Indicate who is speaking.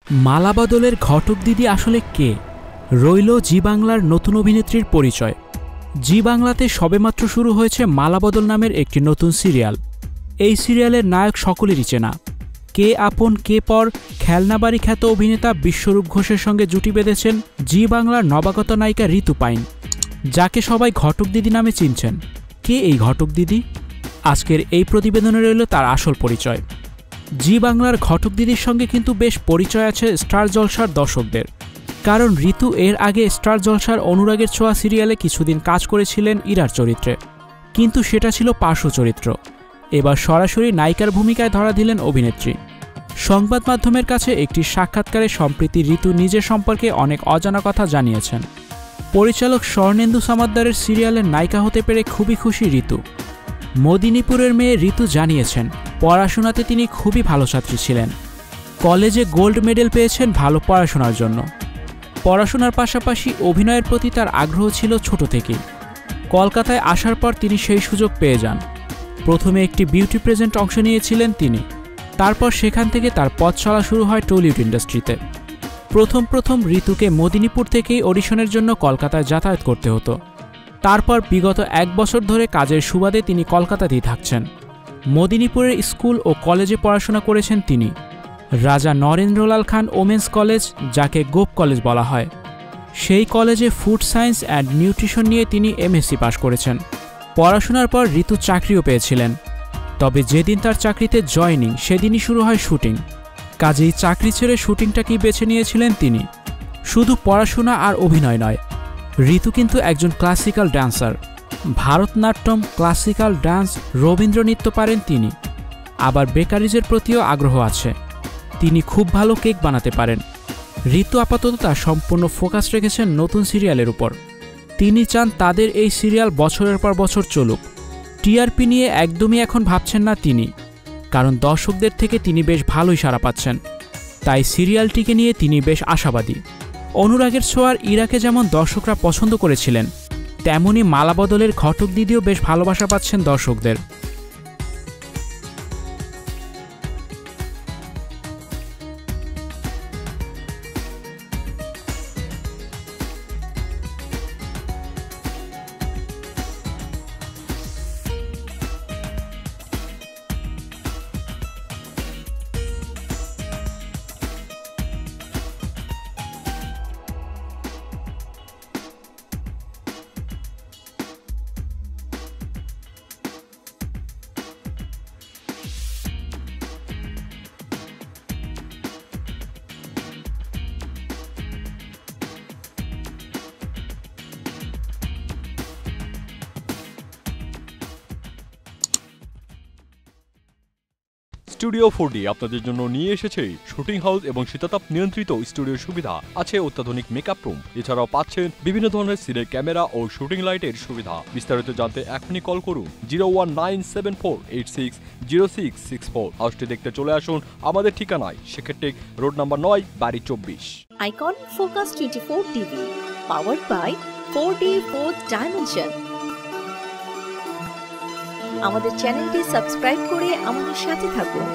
Speaker 1: মালা বদলের ঘটক দিদি আসলে কে? রইল জি বাংলার নতুন অভিনেত্রীর পরিচয়। জি বাংলাতে সবেমাত্র শুরু হয়েছে মালা বদল নামের একটি নতুন সিরিয়াল। এই সিরিয়ালের নায়ক সকলেরই চেনা। কে আপন কে পর খেলনাবাড়ি খ্যাত অভিনেতা বিশ্বরূপ ঘোষের সঙ্গে জুটি বেঁধেছেন জি বাংলার নবাগত নায়িকা ঋতু পাইন, যাকে সবাই ঘটক দিদি নামে চিনছেন। কে এই ঘটক দিদি? আজকের এই প্রতিবেদনে রইল তার আসল পরিচয়। জি বাংলার ঘটক দিদির সঙ্গে কিন্তু বেশ পরিচয় আছে স্টার জলসার দর্শকদের, কারণ ঋতু এর আগে স্টার জলসার অনুরাগের ছোঁয়া সিরিয়ালে কিছুদিন কাজ করেছিলেন ইরার চরিত্রে, কিন্তু সেটা ছিল পার্শ্ব চরিত্র। এবার সরাসরি নায়িকার ভূমিকায় ধরা দিলেন অভিনেত্রী। সংবাদ মাধ্যমের কাছে একটি সাক্ষাৎকারে সম্প্রতি ঋতু নিজের সম্পর্কে অনেক অজানা কথা জানিয়েছেন। পরিচালক স্বর্ণেন্দু সামাদ্দারের সিরিয়ালের নায়িকা হতে পেরে খুবই খুশি ঋতু। মদিনীপুরের মেয়ে ঋতু জানিয়েছেন, পড়াশোনাতে তিনি খুবই ভালো ছাত্রী ছিলেন। কলেজে গোল্ড মেডেল পেয়েছেন ভালো পড়াশোনার জন্য। পড়াশোনার পাশাপাশি অভিনয়ের প্রতি তার আগ্রহ ছিল ছোট থেকেই। কলকাতায় আসার পর তিনি সেই সুযোগ পেয়ে যান। প্রথমে একটি বিউটি প্রেজেন্ট অংশ নিয়েছিলেন তিনি, তারপর সেখান থেকে তার পথ চলা শুরু হয় টলিউড ইন্ডাস্ট্রিতে। প্রথম ঋতুকে মদিনীপুর থেকেই অডিশনের জন্য কলকাতায় যাতায়াত করতে হতো। তারপর বিগত 1 বছর ধরে কাজের সুবাদে তিনি কলকাতাতেই থাকছেন। মদিনীপুরের স্কুল ও কলেজে পড়াশোনা করেছেন তিনি। রাজা নরেন্দ্রলাল খান ওমেন্স কলেজ, যাকে গোপ কলেজ বলা হয়, সেই কলেজে ফুড সায়েন্স অ্যান্ড নিউট্রিশন নিয়ে তিনি এমএসসি পাশ করেছেন। পড়াশোনার পর ঋতু চাকরিও পেয়েছিলেন, তবে যেদিন তার চাকরিতে জয়নিং সেদিনই শুরু হয় শুটিং। কাজেই চাকরি ছেড়ে শুটিংটাকেই বেছে নিয়েছিলেন তিনি। শুধু পড়াশোনা আর অভিনয় নয়, ঋতু কিন্তু একজন classical dancer. Bharatanatyam, classical dance, Rabindra নৃত্য পারেন তিনি। আবার বেকারিজের প্রতিও আগ্রহ আছে। তিনি খুব ভালো কেক বানাতে পারেন। ঋতু আপাতত তার সম্পূর্ণ ফোকাস রেখেছেন নতুন সিরিয়ালের উপর। তিনি চান তাদের এই সিরিয়াল বছরের পর বছর চলুক। টিআরপি নিয়ে একদমই এখন ভাবছেন না তিনি, কারণ দর্শকদের থেকে তিনি বেশ ভালোই সাড়া পাচ্ছেন। তাই সিরিয়ালটিকে নিয়ে তিনি বেশ আশাবাদী। অনুরাগের ছোঁয়ার ইরাকে যেমন দর্শকরা পছন্দ করেছিলেন, তেমনি মালা বদলের ঘটক দিদিও বেশ ভালোবাসা পাচ্ছেন দর্শকদের।
Speaker 2: স্টুডিও 4D আপনাদের জন্য নিয়ে এসেছে শুটিং হাউস এবং শীতাতাপ নিয়ন্ত্রিত স্টুডিওর সুবিধা, আছে অত্যাধুনিক মেকআপ রুম, এছাড়াও পাচ্ছেন বিভিন্ন ধরনের সিনের ক্যামেরা ও শুটিং লাইটের সুবিধা। বিস্তারিত জানতে এখনই কল করুন 01974860664। হাউসটি দেখতে চলে আসুন আমাদের ঠিকানায়, সেক্ষেত্রে রোড নাম্বার 9, বাড়ি 24।
Speaker 3: Icon focus 24 TV, powered by 4D Fourth Dimension। আমাদের চ্যানেলটি সাবস্ক্রাইব করে আমাদের সাথে থাকুন।